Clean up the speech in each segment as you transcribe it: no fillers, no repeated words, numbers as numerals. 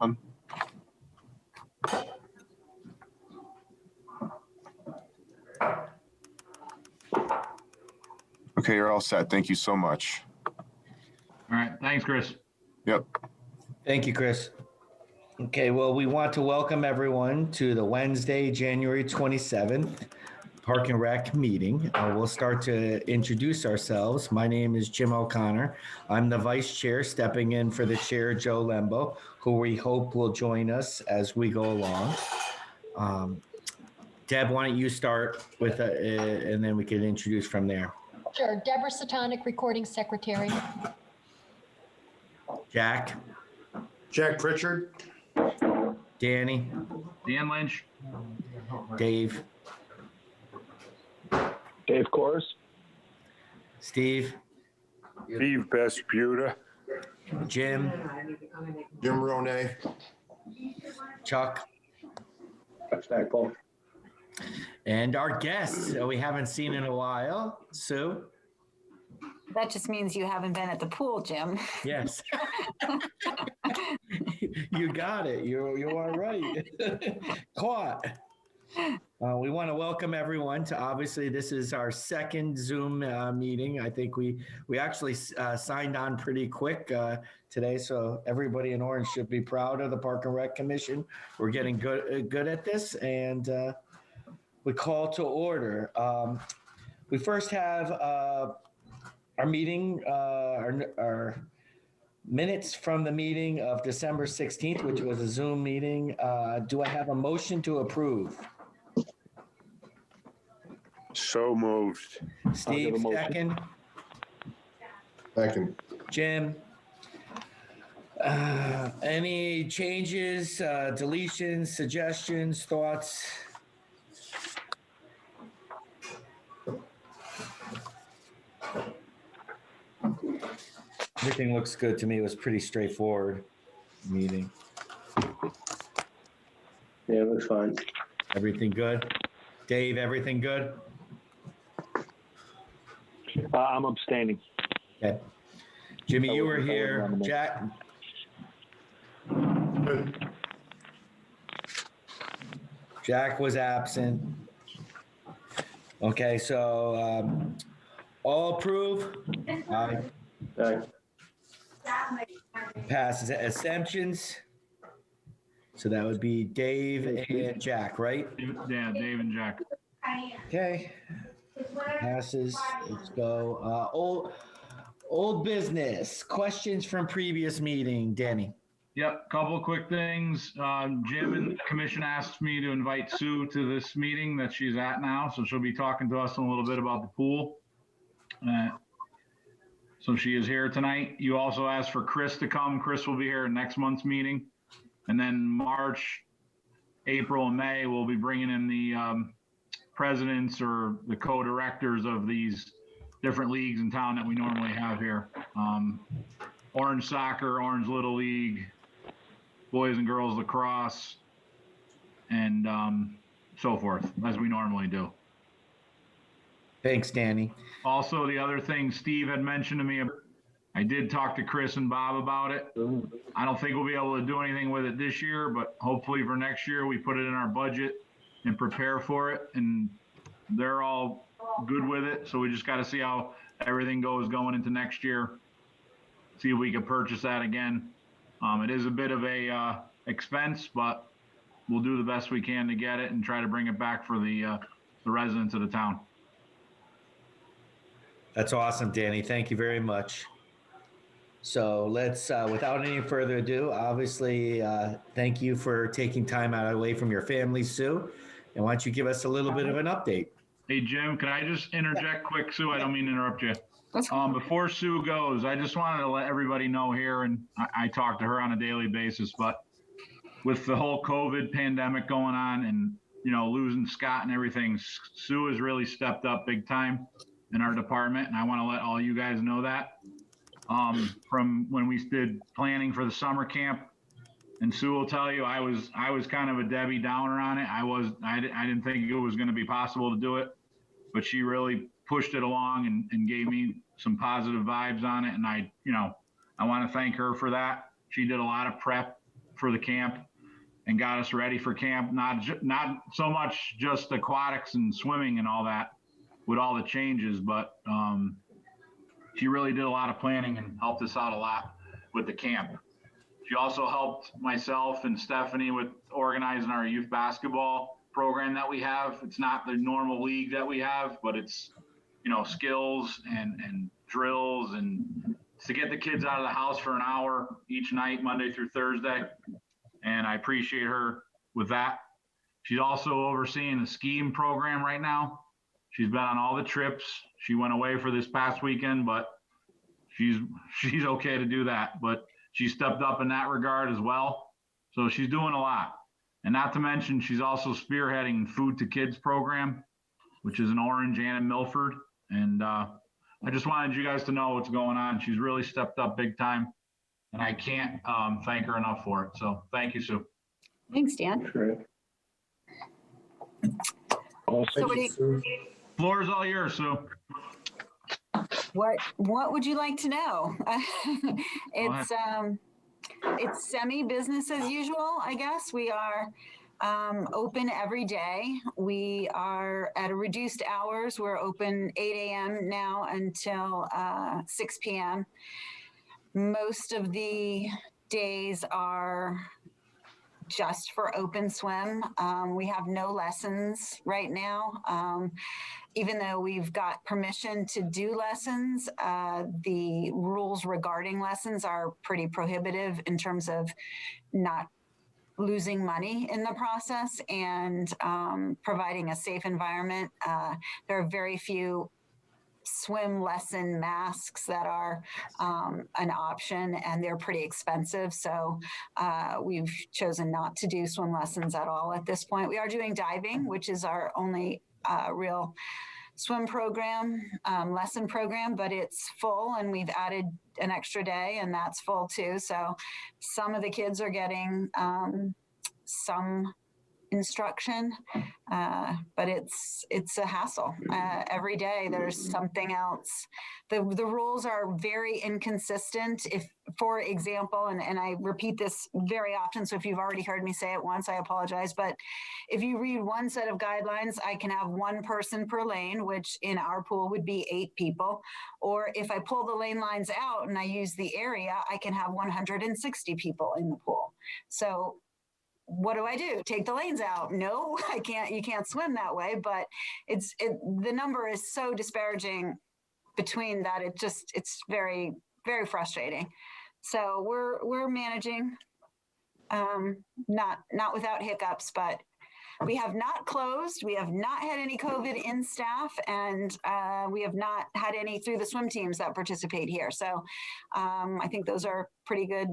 on. Okay, you're all set. Thank you so much. All right, thanks, Chris. Yep. Thank you, Chris. Okay, well, we want to welcome everyone to the Wednesday, January 27th Park and Rec meeting. We'll start to introduce ourselves. My name is Jim O'Connor. I'm the vice chair, stepping in for the chair, Joe Lembo, who we hope will join us as we go along. Deb, why don't you start with, and then we can introduce from there. Sure. Deborah Satonic, recording secretary. Jack, Jack Pritchard. Danny, Dan Lynch. Dave, Dave Corus. Steve, Steve Besputa. Jim, Jim Ronay. Chuck, Stackpole. and our guests we haven't seen in a while. Sue? That just means you haven't been at the pool, Jim. Yes. You got it. You are right. Caught. We want to welcome everyone to, obviously, this is our second Zoom meeting. I think we actually signed on pretty quick today, so everybody in Orange should be proud of the Park and Rec Commission. We're getting good at this, and we call to order. We first have our meeting, our minutes from the meeting of December 16th, which was a Zoom meeting. Do I have a motion to approve? So moved. Steve, second. Second. Jim? Any changes, deletions, suggestions, thoughts? Everything looks good to me. It was pretty straightforward meeting. Yeah, it looks fine. Everything good? Dave, everything good? I'm abstaining. Okay. Jimmy, you were here. Jack? Jack was absent. Okay, so all approve? Aye. Aye. Passes. Exemptions? So that would be Dave and Jack, right? Yeah, Dave and Jack. Okay. Passes. Let's go. Old business. Questions from previous meeting. Danny. Yep, couple of quick things. Jim and the commission asked me to invite Sue to this meeting that she's at now, so she'll be talking to us a little bit about the pool. So she is here tonight. You also asked for Chris to come. Chris will be here at next month's meeting. And then March, April, and May, we'll be bringing in the presidents or the co-directors of these different leagues in town that we normally have here. Orange Soccer, Orange Little League, Boys and Girls Lacrosse, and so forth, as we normally do. Thanks, Danny. Also, the other thing Steve had mentioned to me, I did talk to Chris and Bob about it. I don't think we'll be able to do anything with it this year, but hopefully for next year, we put it in our budget and prepare for it. And they're all good with it. So we just got to see how everything goes going into next year. See if we can purchase that again. It is a bit of a expense, but we'll do the best we can to get it and try to bring it back for the residents of the town. That's awesome, Danny. Thank you very much. So let's, without any further ado, obviously, thank you for taking time out away from your family, Sue. And why don't you give us a little bit of an update? Hey, Jim, can I just interject quick, Sue? I don't mean to interrupt you. Before Sue goes, I just wanted to let everybody know here, and I talk to her on a daily basis, but with the whole COVID pandemic going on and, you know, losing Scott and everything, Sue has really stepped up big time in our department, and I want to let all you guys know that. From when we did planning for the summer camp, and Sue will tell you, I was kind of a Debbie Downer on it. I didn't think it was going to be possible to do it, but she really pushed it along and gave me some positive vibes on it. And I want to thank her for that. She did a lot of prep for the camp and got us ready for camp. Not so much just aquatics and swimming and all that with all the changes, but she really did a lot of planning and helped us out a lot with the camp. She also helped myself and Stephanie with organizing our youth basketball program that we have. It's not the normal league that we have, but it's, skills and drills and to get the kids out of the house for an hour each night, Monday through Thursday. And I appreciate her with that. She's also overseeing the skiing program right now. She's been on all the trips. She went away for this past weekend, but she's okay to do that. But she stepped up in that regard as well. So she's doing a lot. And not to mention, she's also spearheading Food to Kids program, which is in Orange and in Milford. And I just wanted you guys to know what's going on. She's really stepped up big time. And I can't thank her enough for it. So thank you, Sue. Thanks, Dan. Great. So Floor is all yours, Sue. what would you like to know? It's semi-business as usual, I guess. We are open every day. We are at a reduced hours. We're open 8 a.m. now until 6 p.m. Most of the days are just for open swim. We have no lessons right now. Even though we've got permission to do lessons, the rules regarding lessons are pretty prohibitive in terms of not losing money in the process and providing a safe environment. There are very few swim lesson masks that are an option, and they're pretty expensive. So we've chosen not to do swim lessons at all at this point. We are doing diving, which is our only real swim program, lesson program, but it's full, and we've added an extra day, and that's full too. So some of the kids are getting some instruction, but it's a hassle. Every day there's something else. The rules are very inconsistent. If, for example, and I repeat this very often, so if you've already heard me say it once, I apologize, but if you read one set of guidelines, I can have one person per lane, which in our pool would be 8 people. Or if I pull the lane lines out and I use the area, I can have 160 people in the pool. So what do I do? Take the lanes out? No, I can't. You can't swim that way. But the number is so disparaging between that. It's very, very frustrating. So we're managing, not without hiccups, but we have not closed. We have not had any COVID in staff, and we have not had any through the swim teams that participate here. So I think those are pretty good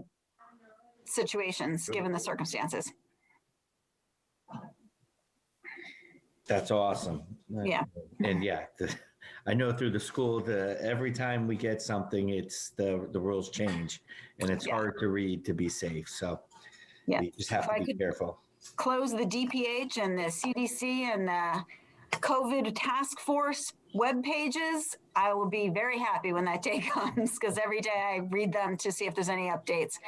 situations given the circumstances. That's awesome. Yeah. And yeah, I know through the school, every time we get something, it's the rules change, and it's hard to read to be safe. So you just have to be careful. Close the DPH and the CDC and the COVID task force web pages, I will be very happy when that day comes, because every day I read them to see if there's any updates.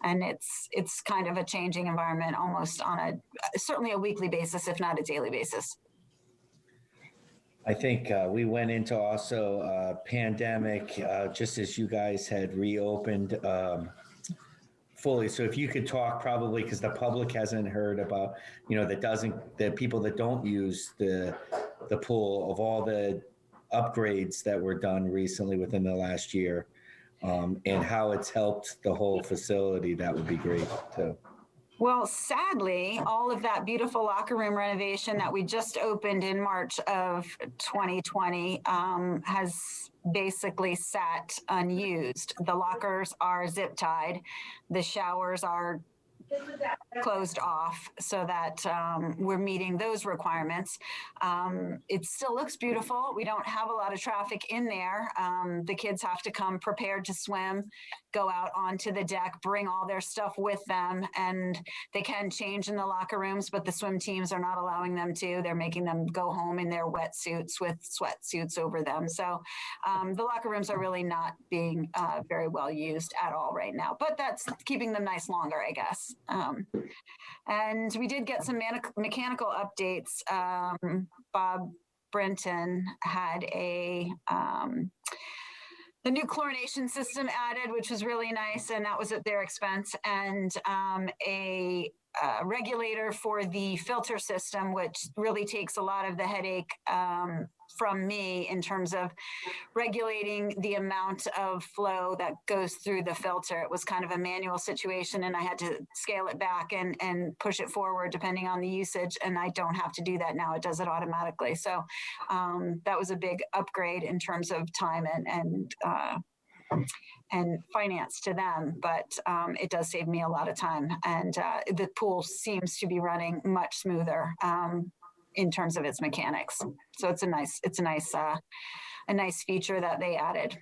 And it's kind of a changing environment almost on certainly a weekly basis, if not a daily basis. I think we went into also pandemic just as you guys had reopened fully. So if you could talk, probably because the public hasn't heard about, the people that don't use the pool, of all the upgrades that were done recently within the last year. And how it's helped the whole facility, that would be great too. Well, sadly, all of that beautiful locker room renovation that we just opened in March of 2020 has basically sat unused. The lockers are zip tied. The showers are closed off so that we're meeting those requirements. It still looks beautiful. We don't have a lot of traffic in there. The kids have to come prepared to swim, go out onto the deck, bring all their stuff with them, and they can change in the locker rooms, but the swim teams are not allowing them to. They're making them go home in their wetsuits with sweatsuits over them. So the locker rooms are really not being very well used at all right now, but that's keeping them nice longer, I guess. And we did get some mechanical updates. Bob Brenton had the new chlorination system added, which was really nice, and that was at their expense, and a regulator for the filter system, which really takes a lot of the headache from me in terms of regulating the amount of flow that goes through the filter. It was kind of a manual situation, and I had to scale it back and push it forward depending on the usage, and I don't have to do that now. It does it automatically. So that was a big upgrade in terms of time and finance to them, but it does save me a lot of time, and the pool seems to be running much smoother in terms of its mechanics. So it's a nice feature that they added.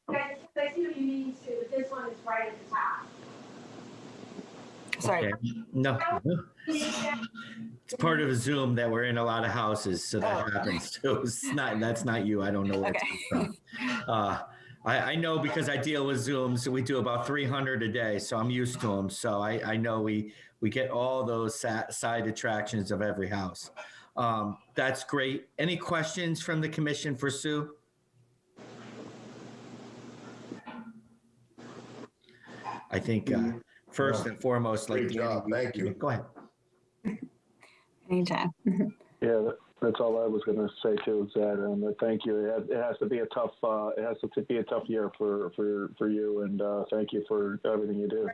Okay, so I see what you mean too, but this one is right at the top. Sorry. Okay. No. It's part of Zoom that we're in a lot of houses, so that happens too. That's not you. I don't know where Okay. it's from. I know because I deal with Zooms. So we do about 300 a day, so I'm used to them. So I know we get all those side attractions of every house. That's great. Any questions from the commission for Sue? I think first and foremost, like Great job. Thank you. Go ahead. Anytime. Yeah, that's all I was going to say too. Is that thank you. It has to be a tough. It has to be a tough year for you, and thank you for everything you do.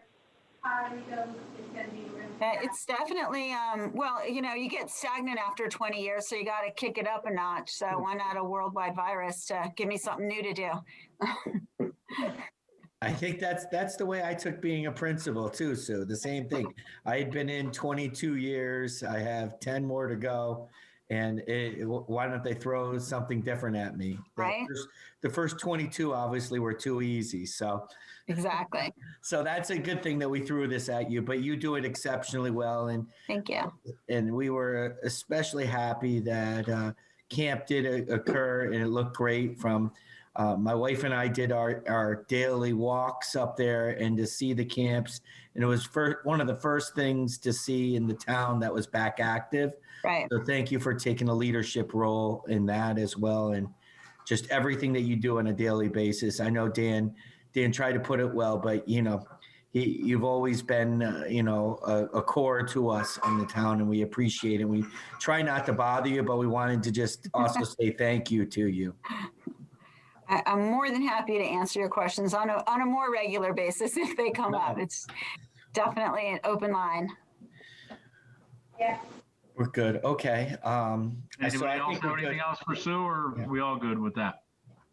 It's definitely, well, you get stagnant after 20 years, so you got to kick it up a notch. So why not a worldwide virus to give me something new to do? I think that's the way I took being a principal too, Sue. The same thing. I had been in 22 years. I have 10 more to go. And why don't they throw something different at me? Right. The first 22 obviously were too easy. So Exactly. So that's a good thing that we threw this at you, but you do it exceptionally well. And Thank you. And we were especially happy that camp did occur, and it looked great. From my wife and I did our daily walks up there and to see the camps. And it was one of the first things to see in the town that was back active. Right. So thank you for taking a leadership role in that as well. And just everything that you do on a daily basis. I know Dan tried to put it well, but you've always been, a core to us in the town, and we appreciate it. We try not to bother you, but we wanted to just also say thank you to you. I'm more than happy to answer your questions on a more regular basis if they come up. It's definitely an open line. Yeah. We're good. Okay. Anybody else have anything else for Sue, or are we all good with that?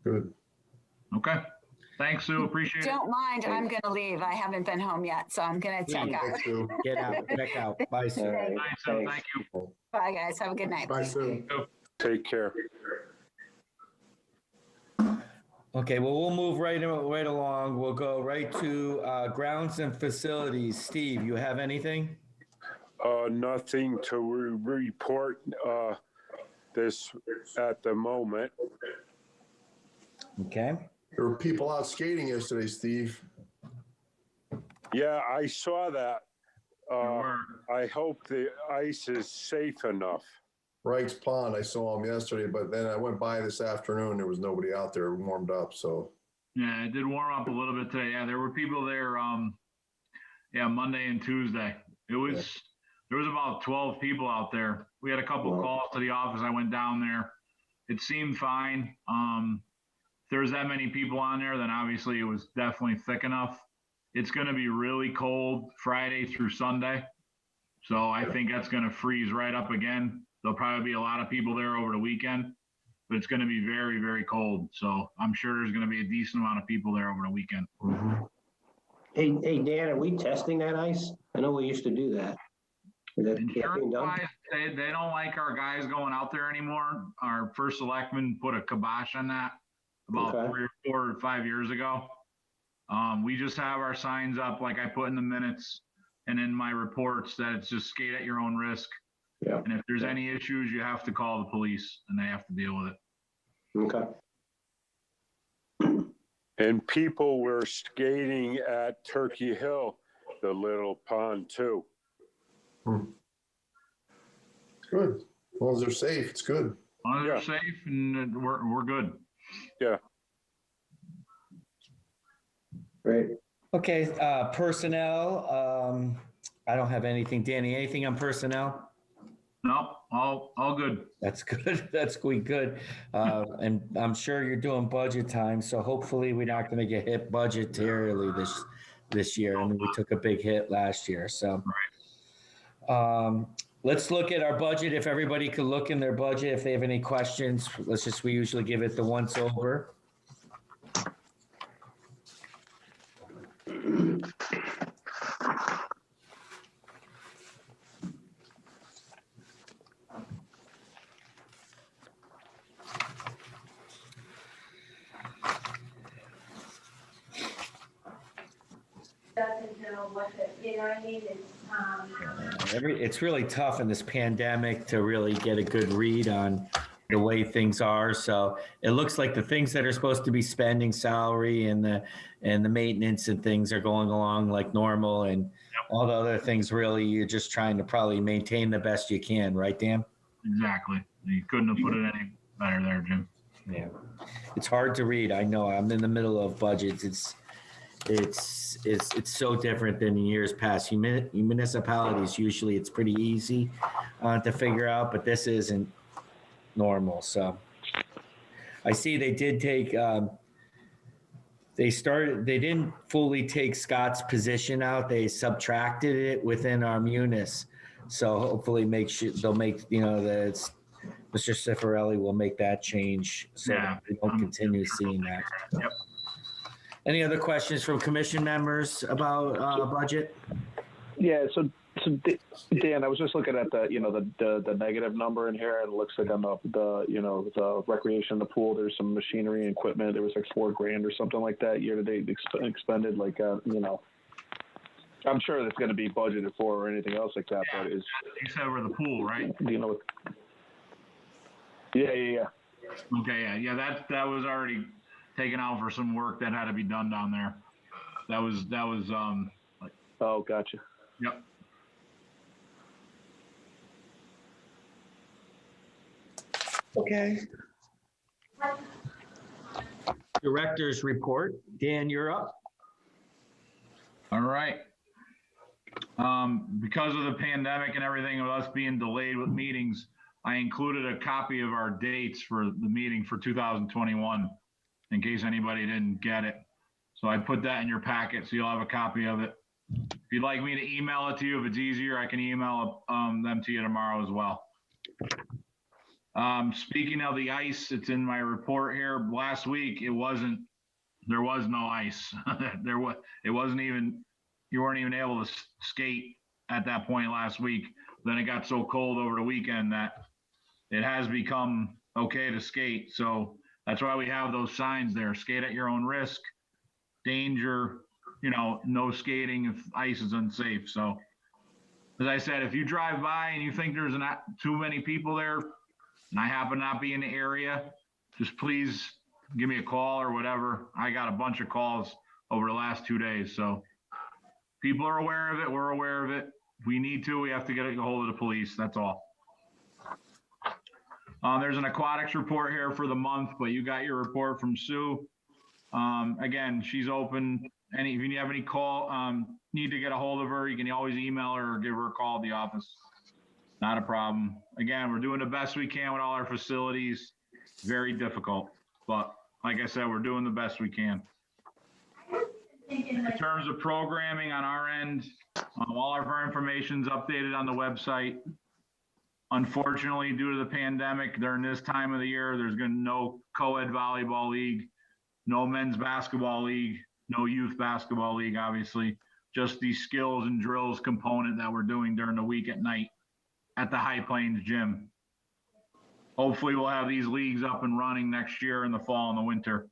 Good. Okay. Thanks, Sue. Appreciate it. Don't mind, I'm going to leave. I haven't been home yet, so I'm going to check out. Thanks, Sue. Get out. Check out. Bye, Sue. All right. Bye, Sue. Thank you. Bye, guys. Have a good night. Bye, Sue. Take care. Okay, well, we'll move right along. We'll go right to grounds and facilities. Steve, you have anything? Nothing to report this at the moment. Okay. There were people out skating yesterday, Steve. Yeah, I saw that. There were. I hope the ice is safe enough. Wright's Pond, I saw him yesterday, but then I went by this afternoon. There was nobody out there warmed up, so. Yeah, it did warm up a little bit today. Yeah, there were people there. Monday and Tuesday. There was about 12 people out there. We had a couple calls to the office. I went down there. It seemed fine. If there's that many people on there, then obviously it was definitely thick enough. It's going to be really cold Friday through Sunday. So I think that's going to freeze right up again. There'll probably be a lot of people there over the weekend, but it's going to be very, very cold. So I'm sure there's going to be a decent amount of people there over the weekend. Hey, Dan, are we testing that ice? I know we used to do that. Is that being Insurance done? wise, they don't like our guys going out there anymore. Our first selectman put a kibosh on that about Okay. 3 or 4 or 5 years ago. We just have our signs up like I put in the minutes and in my reports that it's just skate at your own risk. Yeah. And if there's any issues, you have to call the police and they have to deal with it. Okay. And people were skating at Turkey Hill, the little pond too. Good. As long as they're safe, it's good. As long as they're safe and we're good. Yeah. Great. Okay, personnel, I don't have anything. Danny, anything on personnel? No, all good. That's good. That's good. And I'm sure you're doing budget time, so hopefully we're not going to get hit budgetarily this year. I mean, we took a big hit last year, so. Let's look at our budget. If everybody could look in their budget, if they have any questions, we usually give it the once over. Doesn't know what the, you know what I mean? It's really tough in this pandemic to really get a good read on the way things are. So it looks like the things that are supposed to be spending salary and the maintenance and things are going along like normal, and all the other things really you're just trying to probably maintain the best you can, right, Dan? Exactly. You couldn't have put it any better there, Jim. Yeah. It's hard to read. I know. I'm in the middle of budgets. It's so different than in years past. Municipalities, usually it's pretty easy to figure out, but this isn't normal. So I see they did take, they didn't fully take Scott's position out. They subtracted it within our munis. So hopefully they'll make, Mr. Cifarelli will make that change so that we don't continue seeing that. Yep. Any other questions from commission members about budget? Yeah, so Dan, I was just looking at the negative number in here, and it looks like on the recreation, the pool, there's some machinery and equipment. There was like $4,000 or something like that year to date expended. I'm sure that's going to be budgeted for or anything else like that. Yeah, but you said over the pool, right? Do you know what? Yeah. Okay, yeah, that was already taken out for some work that had to be done down there. That was Oh, gotcha. Yep. Okay. Director's report. Dan, you're up. All right. Because of the pandemic and everything, of us being delayed with meetings, I included a copy of our dates for the meeting for 2021 in case anybody didn't get it. So I put that in your packet so you'll have a copy of it. If you'd like me to email it to you, if it's easier, I can email them to you tomorrow as well. Speaking of the ice, it's in my report here. Last week, there was no ice. You weren't even able to skate at that point last week. Then it got so cold over the weekend that it has become okay to skate. So that's why we have those signs there. Skate at your own risk, danger, no skating if ice is unsafe. So as I said, if you drive by and you think there's not too many people there, and I happen to not be in the area, just please give me a call or whatever. I got a bunch of calls over the last 2 days. So people are aware of it. We're aware of it. If we need to, we have to get a hold of the police. That's all. There's an aquatics report here for the month, but you got your report from Sue. Again, she's open. If you have any need to get a hold of her, you can always email her or give her a call at the office. Not a problem. Again, we're doing the best we can with all our facilities. Very difficult, but like I said, we're doing the best we can. In terms of programming on our end, all of our information is updated on the website. Unfortunately, due to the pandemic, during this time of the year, there's going to be no co-ed volleyball league, no men's basketball league, No youth basketball league, obviously. Just the skills and drills component that we're doing during the week at night at the High Plains Gym. Hopefully we'll have these leagues up and running next year in the fall and the winter.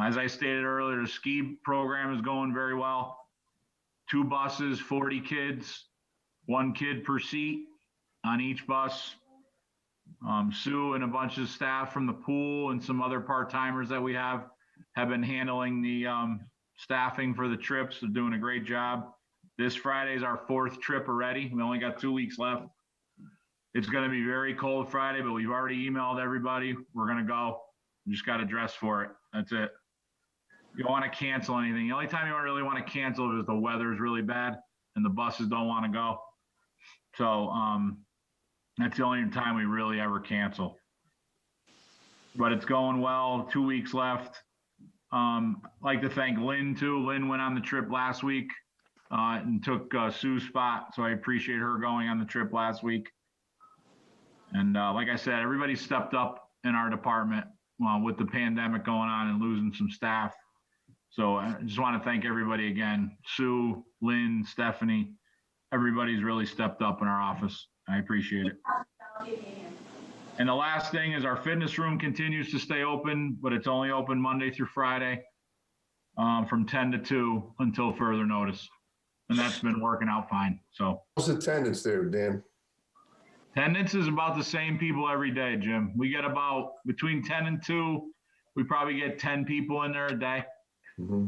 As I stated earlier, the ski program is going very well. 2 buses, 40 kids, 1 kid per seat on each bus. Sue and a bunch of staff from the pool and some other part-timers that we have been handling the staffing for the trips. They're doing a great job. This Friday is our 4th trip already. We only got 2 weeks left. It's going to be very cold Friday, but we've already emailed everybody. We're going to go. We just got to dress for it. That's it. You don't want to cancel anything. The only time you don't really want to cancel is if the weather is really bad and the buses don't want to go. So that's the only time we really ever cancel. But it's going well. 2 weeks left. I'd like to thank Lynn too. Lynn went on the trip last week and took Sue's spot. So I appreciate her going on the trip last week. And like I said, everybody stepped up in our department with the pandemic going on and losing some staff. So I just want to thank everybody again. Sue, Lynn, Stephanie, everybody's really stepped up in our office. I appreciate it. And the last thing is our fitness room continues to stay open, but it's only open Monday through Friday from 10 to 2 until further notice. And that's been working out fine. So What's attendance there, Dan? attendance is about the same people every day, Jim. We get about between 10 and 2. We probably get 10 people in there a day. Mm-hmm.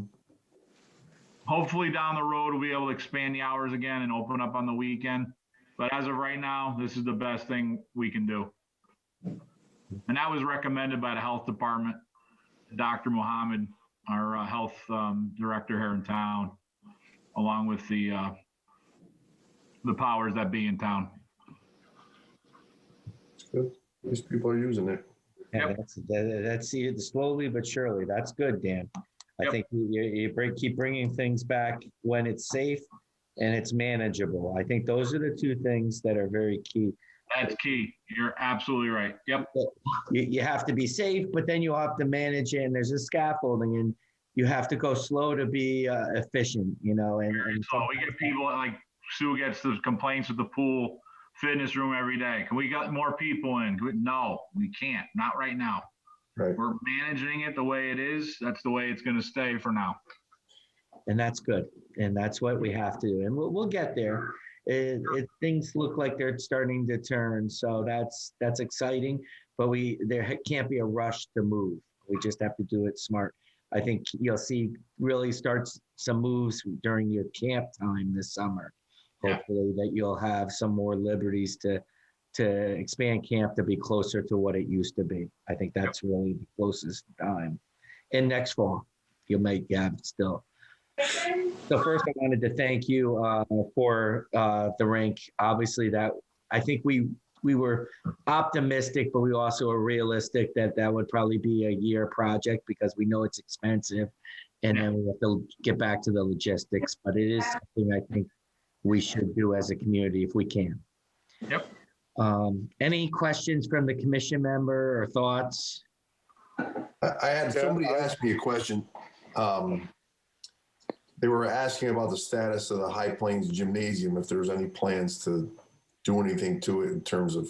Hopefully down the road, we'll be able to expand the hours again and open up on the weekend. But as of right now, this is the best thing we can do. And that was recommended by the health department, Dr. Mohammed, our health director here in town, along with the powers that be in town. It's good. These people are using it. Yeah, that's slowly but surely. That's good, Dan. I think you keep bringing things back when it's safe and it's manageable. I think those are the 2 things that are very key. That's key. You're absolutely right. Yep. You have to be safe, but then you have to manage it, and there's a scaffolding, and you have to go slow to be efficient, you know. And so we get people like Sue gets the complaints with the pool fitness room every day. Can we get more people in? No, we can't. Not right now. Right. We're managing it the way it is. That's the way it's going to stay for now. And that's good. And that's what we have to do. And we'll get there. Things look like they're starting to turn. So that's exciting. But there can't be a rush to move. We just have to do it smart. I think you'll see really starts some moves during your camp time this summer. Hopefully that you'll have some more liberties to expand camp to be closer to what it used to be. I think that's really the closest time. And next fall, you might have still. So first, I wanted to thank you for the rink. Obviously, that I think we were optimistic, but we also were realistic that would probably be a year project because we know it's expensive, and then we have to get back to the logistics. But it is something I think we should do as a community if we can. Yep. Any questions from the commission member or thoughts? I had somebody ask me a question. They were asking about the status of the High Plains Gymnasium, if there's any plans to do anything to it in terms of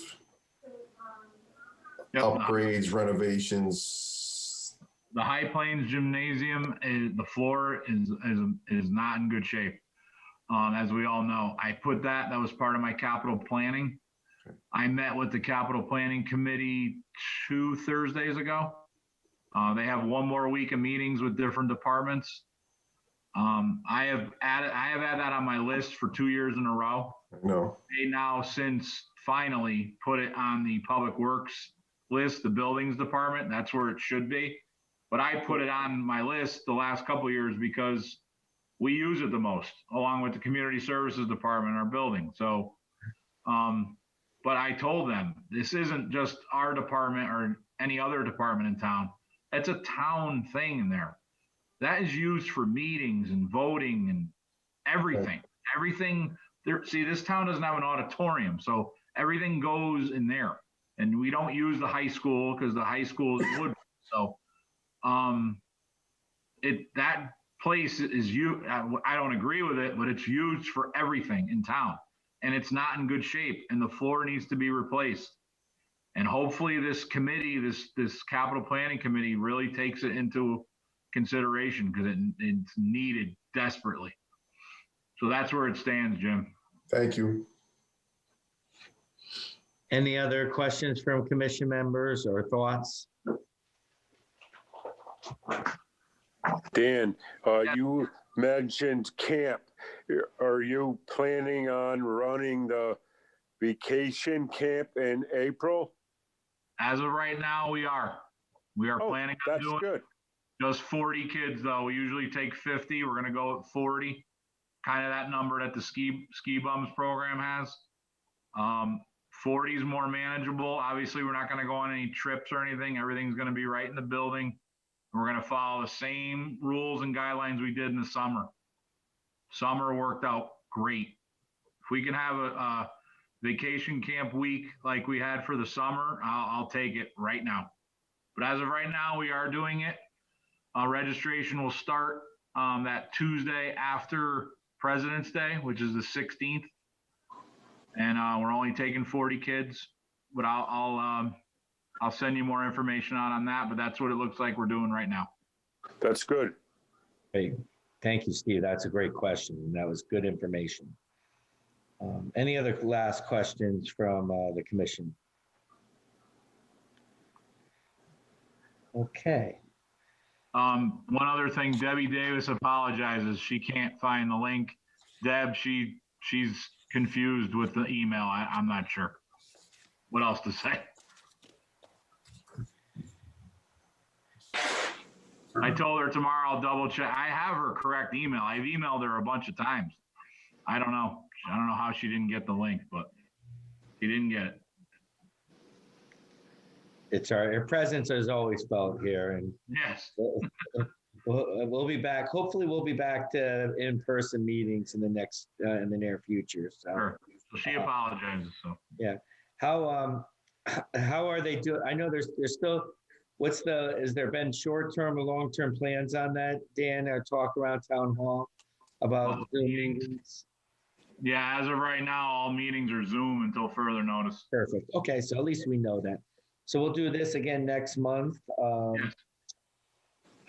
upgrades, renovations. The High Plains Gymnasium, the floor is not in good shape. As we all know, I put that was part of my capital planning. I met with the capital planning committee 2 Thursdays ago. They have 1 more week of meetings with different departments. I have had that on my list for 2 years in a row. No. They now since finally put it on the public works list, the buildings department. That's where it should be. But I put it on my list the last couple of years because we use it the most, along with the community services department, our building. So, but I told them, this isn't just our department or any other department in town. It's a town thing in there. That is used for meetings and voting and everything. Everything there. See, this town doesn't have an auditorium, so everything goes in there. And we don't use the high school because the high school is wood. So, that place is I don't agree with it, but it's used for everything in town, and it's not in good shape, and the floor needs to be replaced. And hopefully this committee, this capital planning committee really takes it into consideration because it's needed desperately. So that's where it stands, Jim. Thank you. Any other questions from commission members or thoughts? Dan, you mentioned camp. Are you planning on running the vacation camp in April? As of right now, we are planning on That's doing good. just 40 kids though. We usually take 50. We're gonna go at 40, kind of that number that the ski bums program has. 40 is more manageable. Obviously, we're not gonna go on any trips or anything. Everything's gonna be right in the building. We're gonna follow the same rules and guidelines we did in the summer. Summer worked out great. If we can have a vacation camp week like we had for the summer, I'll take it right now. But as of right now, we are doing it. Registration will start that Tuesday after President's Day, which is the 16th. And we're only taking 40 kids, but I'll send you more information on that, but that's what it looks like we're doing right now. That's good. Great. Thank you, Steve. That's a great question. That was good information. Any other last questions from the commission? Okay. One other thing, Debbie Davis apologizes. She can't find the link. Deb, she's confused with the email. I'm not sure what else to say. I told her tomorrow I'll double check. I have her correct email. I've emailed her a bunch of times. I don't know how she didn't get the link, but she didn't get it. It's her presence is always felt here, and Yes. we'll be back. Hopefully, we'll be back to in-person meetings in the near future. So, Sure. So she apologizes. So yeah. How are they doing? I know there's still. Has there been short-term or long-term plans on that, Dan, or talk around town hall about Zoom meetings? Yeah, as of right now, all meetings are Zoom until further notice. Perfect. Okay, so at least we know that. So we'll do this again next month. Yes.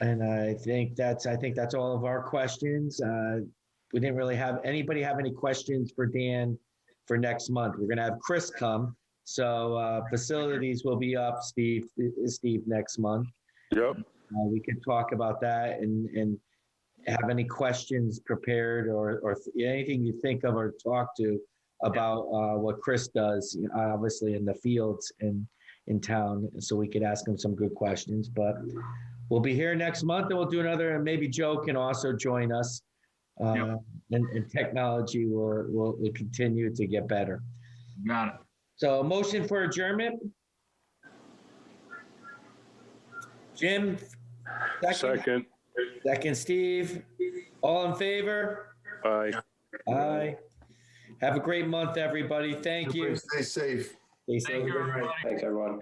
And I think that's all of our questions. We didn't really have anybody have any questions for Dan for next month. We're gonna have Chris come. So facilities will be up, Steve, next month. Yep. We can talk about that and have any questions prepared or anything you think of or talk to about what Chris does, obviously in the fields and in town. So we could ask him some good questions. But we'll be here next month and we'll do another, and maybe Joe can also join us. And technology will continue to get better. Got it. So motion for adjournment. Jim, Second. Second, Steve. All in favor? Aye. Aye. Have a great month, everybody. Thank you. Stay safe. Stay safe. Thank you, everybody. Thanks, everyone.